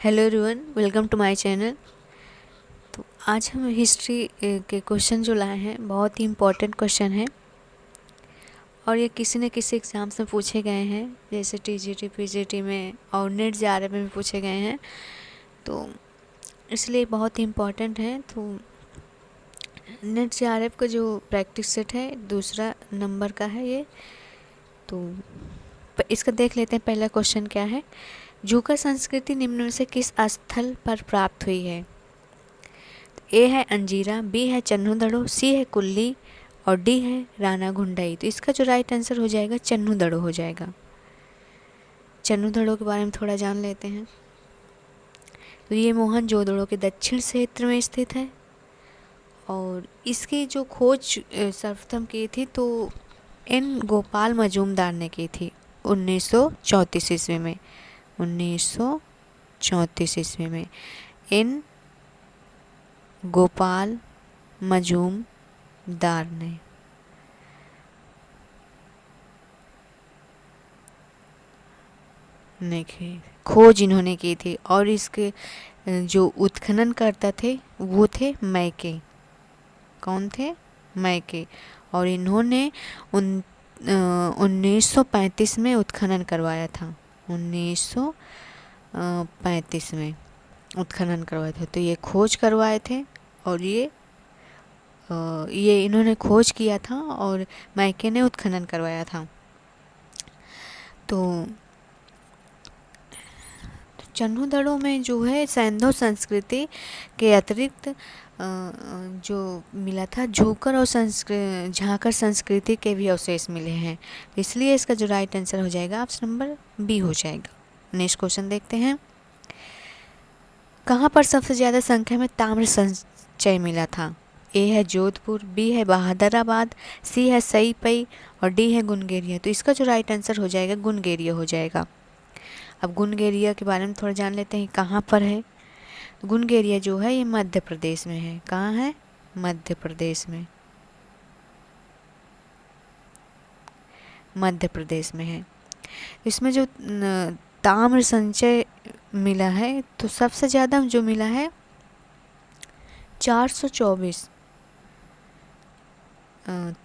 Hello everyone, welcome to my channel. तो आज हम हिस्ट्री के क्वेश्चन जो लाए हैं बहुत ही इम्पोर्टेंट क्वेश्चन है और ये किसी न किसी एग्ज़ाम्स में पूछे गए हैं, जैसे टीजीटी पीजीटी में और नेट जेआरएफ में भी पूछे गए हैं, तो इसलिए बहुत ही इम्पोर्टेंट है। तो नेट जेआरएफ का जो प्रैक्टिस सेट है 2 नंबर का है ये। तो इसका देख लेते हैं, पहला क्वेश्चन क्या है। जूकर संस्कृति निम्न में से किस स्थल पर प्राप्त हुई है? ए है अंजीरा, बी है चन्हुदड़ो, सी है कुल्ली और डी है रानागुंडई। तो इसका जो राइट आंसर हो जाएगा चन्हुदड़ो हो जाएगा। चन्हुदड़ो के बारे में थोड़ा जान लेते हैं। तो ये मोहनजोदड़ो के दक्षिण क्षेत्र में स्थित है और इसकी जो खोज सर्वप्रथम की थी तो एन गोपाल मजूमदार ने की थी 1934 ईस्वी में। 1934 ईस्वी में एन गोपाल मजूमदार ने खोज इन्होंने की थी और इसके जो उत्खनन करता थे वो थे मैके। कौन थे? मैके। और इन्होंने 1935 में उत्खनन करवाया था। 1935 में उत्खनन करवाया था। तो ये खोज करवाए थे और ये इन्होंने खोज किया था और मैके ने उत्खनन करवाया था। तो चन्हुदड़ो में जो है सैंधव संस्कृति के अतिरिक्त जो मिला था झूकर और झाकर संस्कृति के भी अवशेष मिले हैं। इसलिए इसका जो राइट आंसर हो जाएगा ऑप्शन नंबर बी हो जाएगा। नेक्स्ट क्वेश्चन देखते हैं। कहाँ पर सबसे ज़्यादा संख्या में ताम्र संचय मिला था? ए है जोधपुर, बी है बहादुराबाद, सी है सईपई और डी है गुनगेरिया। तो इसका जो राइट आंसर हो जाएगा गुनगेरिया हो जाएगा। अब गुनगेरिया के बारे में थोड़ा जान लेते हैं कहाँ पर है। गुनगेरिया जो है ये मध्य प्रदेश में है। कहाँ है? मध्य प्रदेश में। मध्य प्रदेश में है। इसमें जो ताम्र संचय मिला है तो सबसे ज़्यादा जो मिला है 424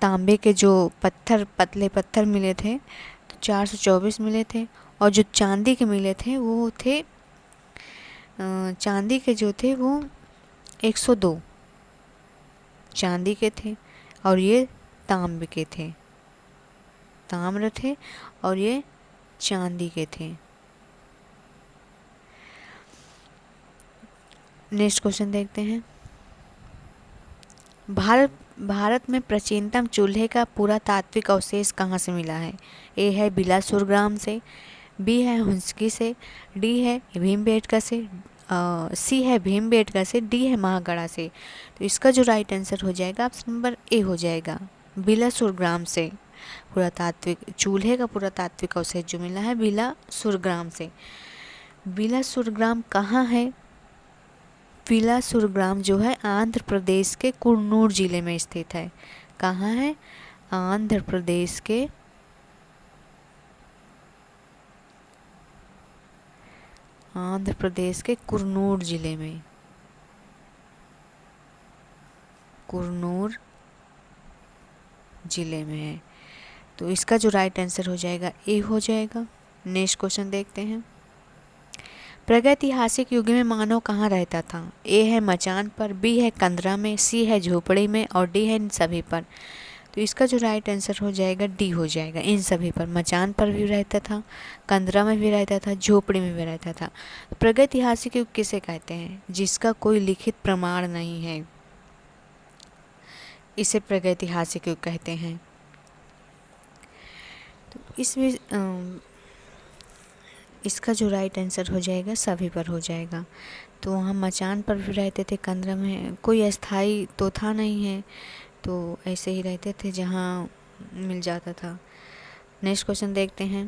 तांबे के जो पत्थर, पतले पत्थर मिले थे तो 424 मिले थे। और जो चांदी के मिले थे वो थे चांदी के जो थे वो 102 चांदी के थे और ये तांबे के थे। ताम्र थे और ये चांदी के थे। नेक्स्ट क्वेश्चन देखते हैं। भारत में प्राचीनतम चूल्हे का पुरातात्विक अवशेष कहाँ से मिला है? ए है बिलासपुर ग्राम से, बी है हुंसकी से, डी है भीमबेटका से, सी है भीमबेटका से, डी है महागढ़ा से। तो इसका जो राइट आंसर हो जाएगा ऑप्शन नंबर ए हो जाएगा। बिलासपुर ग्राम से पुरातात्विक चूल्हे का पुरातात्विक अवशेष जो मिला है बिलासपुर ग्राम से। बिलासपुर ग्राम कहाँ है? बिलासपुर ग्राम जो है आंध्र प्रदेश के कुन्नूर जिले में स्थित है। कहाँ है? आंध्र प्रदेश के कुन्नूर जिले में। कुन्नूर जिले में है। तो इसका जो राइट आंसर हो जाएगा ए हो जाएगा। नेक्स्ट क्वेश्चन देखते हैं। प्रागैतिहासिक युग में मानव कहाँ रहता था? ए है मचान पर, बी है कंदरा में, सी है झोपड़ी में और डी है इन सभी पर। तो इसका जो राइट आंसर हो जाएगा डी हो जाएगा, इन सभी पर। मचान पर भी रहता था, कंदरा में भी रहता था, झोपड़ी में भी रहता था। प्रागैतिहासिक युग किसे कहते हैं? जिसका कोई लिखित प्रमाण नहीं है, इसे प्रागैतिहासिक युग कहते हैं। तो इसमें इसका जो राइट आंसर हो जाएगा सभी पर हो जाएगा। तो वहाँ मचान पर भी रहते थे, कंदरा में कोई अस्थाई तो था नहीं है, तो ऐसे ही रहते थे जहाँ मिल जाता था। नेक्स्ट क्वेश्चन देखते हैं।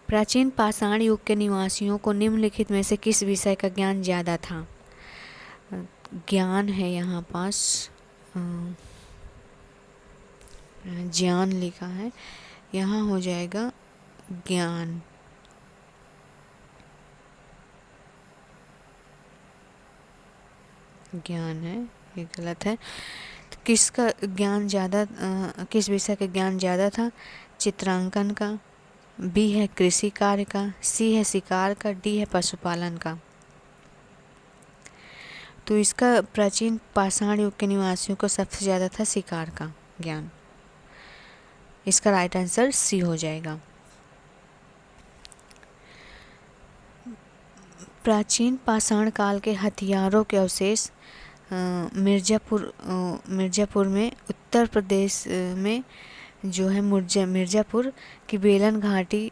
प्राचीन पाषाण युग के निवासियों को निम्नलिखित में से किस विषय का ज्ञान ज़्यादा था? ज्ञान है यहाँ पास, ज्ञान लिखा है, यहाँ हो जाएगा ज्ञान। ज्ञान है, ये गलत है। तो किसका ज्ञान ज़्यादा, किस विषय का ज्ञान ज़्यादा था? चित्रांकन का, बी है कृषि कार्य का, सी है शिकार का, डी है पशुपालन का। तो इसका प्राचीन पाषाण युग के निवासियों को सबसे ज़्यादा था शिकार का ज्ञान। इसका राइट आंसर सी हो जाएगा। प्राचीन पाषाण काल के हथियारों के अवशेष मिर्ज़ापुर में, उत्तर प्रदेश में जो है मिर्ज़ापुर की बेलन घाटी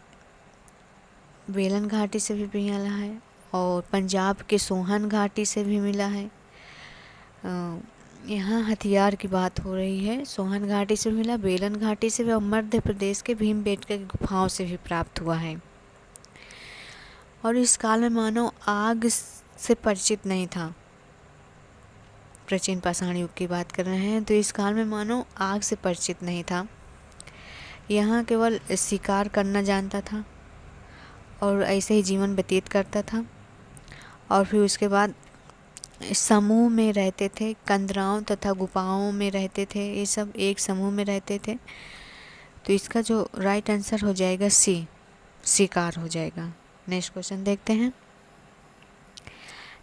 से भी मिला है, और पंजाब के सोहन घाटी से भी मिला है। यहाँ हथियार की बात हो रही है। सोहन घाटी से मिला, बेलन घाटी से भी, और मध्य प्रदेश के भीमबेटका की गुफाओं से भी प्राप्त हुआ है। और इस काल में मानव आग से परिचित नहीं था। प्राचीन पाषाण युग की बात कर रहे हैं, तो इस काल में मानव आग से परिचित नहीं था। यहाँ केवल शिकार करना जानता था और ऐसे ही जीवन व्यतीत करता था। और फिर उसके बाद समूह में रहते थे, कंदराओं तथा गुफाओं में रहते थे, ये सब एक समूह में रहते थे। तो इसका जो राइट आंसर हो जाएगा सी, शिकार हो जाएगा। नेक्स्ट क्वेश्चन देखते हैं।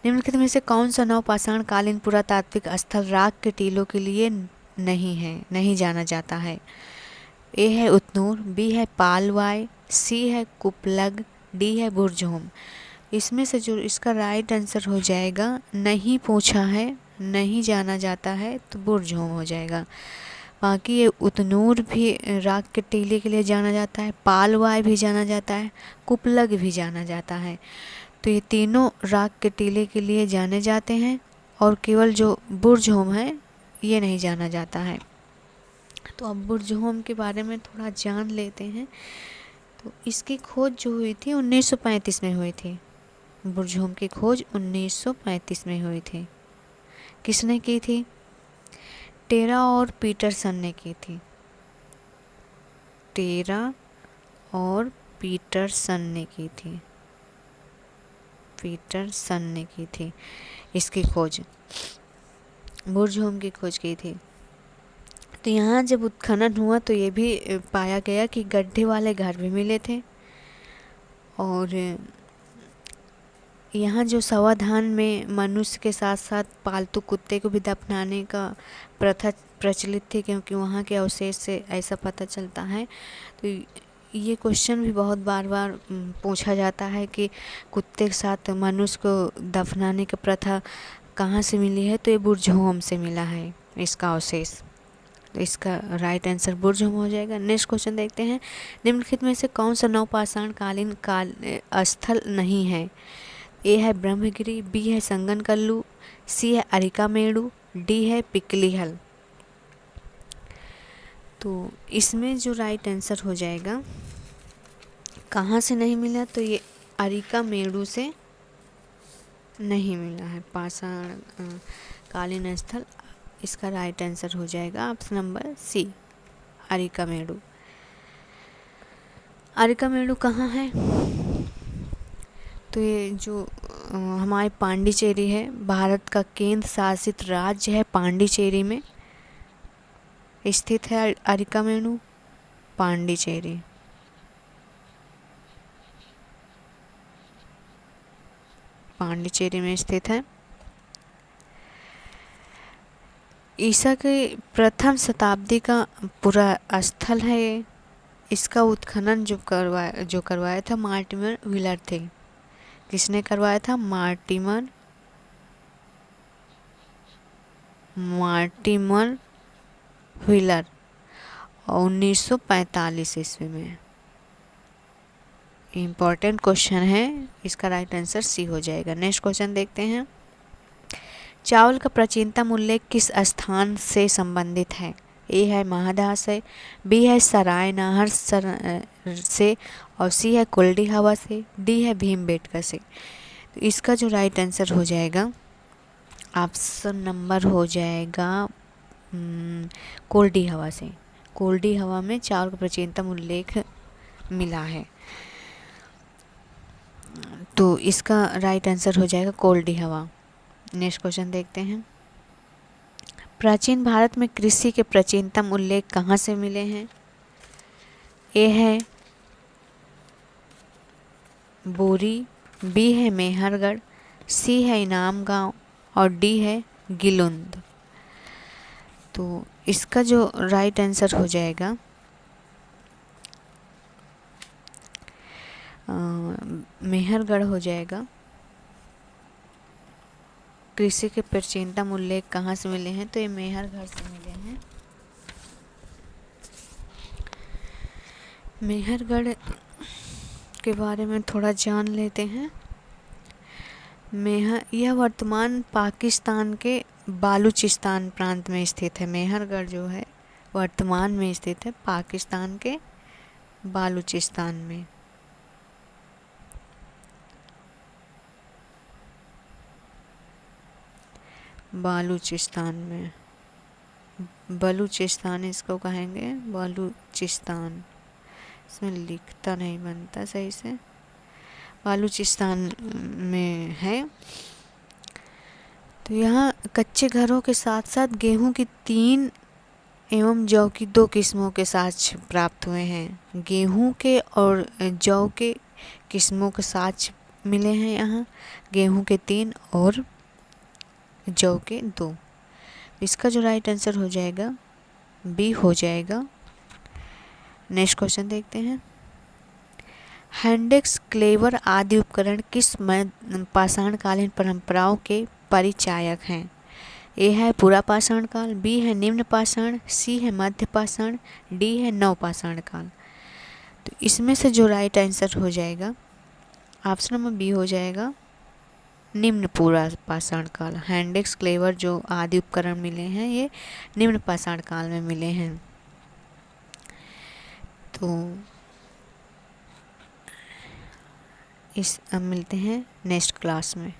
निम्नलिखित में से कौन सा नवपाषाण कालीन पुरातात्विक स्थल राख के टीलों के लिए नहीं जाना जाता है? ए है उतनूर, बी है पालवाई, सी है कुपलग, डी है बुरजोम। इसमें से जो इसका राइट आंसर हो जाएगा, नहीं पूछा है, नहीं जाना जाता है, तो बुरजोम हो जाएगा। बाकी ये उतनूर भी राख के टीले के लिए जाना जाता है, पालवाई भी जाना जाता है, कुपलग भी जाना जाता है। तो ये तीनों राख के टीले के लिए जाने जाते हैं, और केवल जो बुरजोम है ये नहीं जाना जाता है। तो अब बुरजोम के बारे में थोड़ा जान लेते हैं। तो इसकी खोज जो हुई थी 1935 में हुई थी। बुरजोम की खोज 1935 में हुई थी। किसने की थी? टेरा और पीटरसन ने की थी। टेरा और पीटरसन ने की थी। पीटरसन ने की थी इसकी खोज, बुरजोम की खोज की थी। तो यहाँ जब उत्खनन हुआ तो ये भी पाया गया कि गड्ढे वाले घर भी मिले थे, और यहाँ जो संवाधान में मनुष्य के साथ साथ पालतू कुत्ते को भी दफनाने का प्रथा प्रचलित थी, क्योंकि वहाँ के अवशेष से ऐसा पता चलता है। तो ये क्वेश्चन भी बहुत बार पूछा जाता है कि कुत्ते के साथ मनुष्य को दफनाने की प्रथा कहाँ से मिली है? तो ये बुरजोम से मिला है इसका अवशेष। तो इसका राइट आंसर बुरजोम हो जाएगा। नेक्स्ट क्वेश्चन देखते हैं। निम्नलिखित में से कौन सा नवपाषाण कालीन स्थल नहीं है? ए है ब्रह्मगिरी, बी है संगनकल्लू, सी है अरिकामेड़ू, डी है पिकलीहल। तो इसमें जो राइट आंसर हो जाएगा, कहाँ से नहीं मिला? तो ये अरिकामेड़ू से नहीं मिला है पाषाण कालीन स्थल। इसका राइट आंसर हो जाएगा ऑप्शन नंबर सी, अरिकामेड़ू। अरिकामेड़ू कहाँ है? तो ये जो हमारे पांडिचेरी है, भारत का केंद्र शासित राज्य है, पांडिचेरी में स्थित है अरिकामेड़ू। पांडिचेरी, पांडिचेरी में स्थित है। ईसा के प्रथम शताब्दी का पूरा स्थल है ये। इसका उत्खनन जो करवाया था मार्टिमर व्हीलर थे। किसने करवाया था? मार्टिमर व्हीलर, 1945 ईस्वी में। इम्पॉर्टेंट क्वेश्चन है, इसका राइट आंसर सी हो जाएगा। नेक्स्ट क्वेश्चन देखते हैं। चावल का प्राचीनतम उल्लेख किस स्थान से संबंधित है? ए है महादाह से, बी है सराय नाहर से, और सी है कुल्डी हवा से, डी है भीमबेटका से। तो इसका जो राइट आंसर हो जाएगा, ऑप्शन नंबर हो जाएगा कुल्डी हवा से। कुल्डी हवा में चावल का प्राचीनतम उल्लेख मिला है। तो इसका राइट आंसर हो जाएगा कुल्डी हवा। नेक्स्ट क्वेश्चन देखते हैं। प्राचीन भारत में कृषि के प्राचीनतम उल्लेख कहाँ से मिले हैं? ए है बोरी, बी है मेहरगढ़, सी है इनाम गांव और डी है गिलुंद। तो इसका जो राइट आंसर हो जाएगा मेहरगढ़ हो जाएगा। कृषि के प्राचीनतम उल्लेख कहाँ से मिले हैं? तो ये मेहरगढ़ से मिले हैं। मेहरगढ़ के बारे में थोड़ा जान लेते हैं। यह वर्तमान पाकिस्तान के बालूचिस्तान प्रांत में स्थित है। मेहरगढ़ जो है वर्तमान में स्थित है पाकिस्तान के बालूचिस्तान में। बालूचिस्तान में, बलूचिस्तान इसको कहेंगे, बलूचिस्तान। इसमें लिखता नहीं बनता सही से। बालूचिस्तान में है। तो यहाँ कच्चे घरों के साथ साथ गेहूं की 3 एवं जौ की 2 किस्मों के साक्ष्य प्राप्त हुए हैं। गेहूं के और जौ के किस्मों के साक्ष्य मिले हैं यहाँ। गेहूं के 3 और जौ के 2। इसका जो राइट आंसर हो जाएगा बी हो जाएगा। नेक्स्ट क्वेश्चन देखते हैं। हैंडेक्स, क्लेवर आदि उपकरण किस पाषाणकालीन परंपराओं के परिचायक हैं? ए है पूरा पाषाण काल, बी है निम्न पाषाण, सी है मध्य पाषाण, डी है नव पाषाण काल। तो इसमें से जो राइट आंसर हो जाएगा ऑप्शन नंबर बी हो जाएगा निम्न पूरा पाषाण काल। हैंडेक्स, क्लेवर जो आदि उपकरण मिले हैं ये निम्न पाषाण काल में मिले हैं। तो अब मिलते हैं नेक्स्ट क्लास में।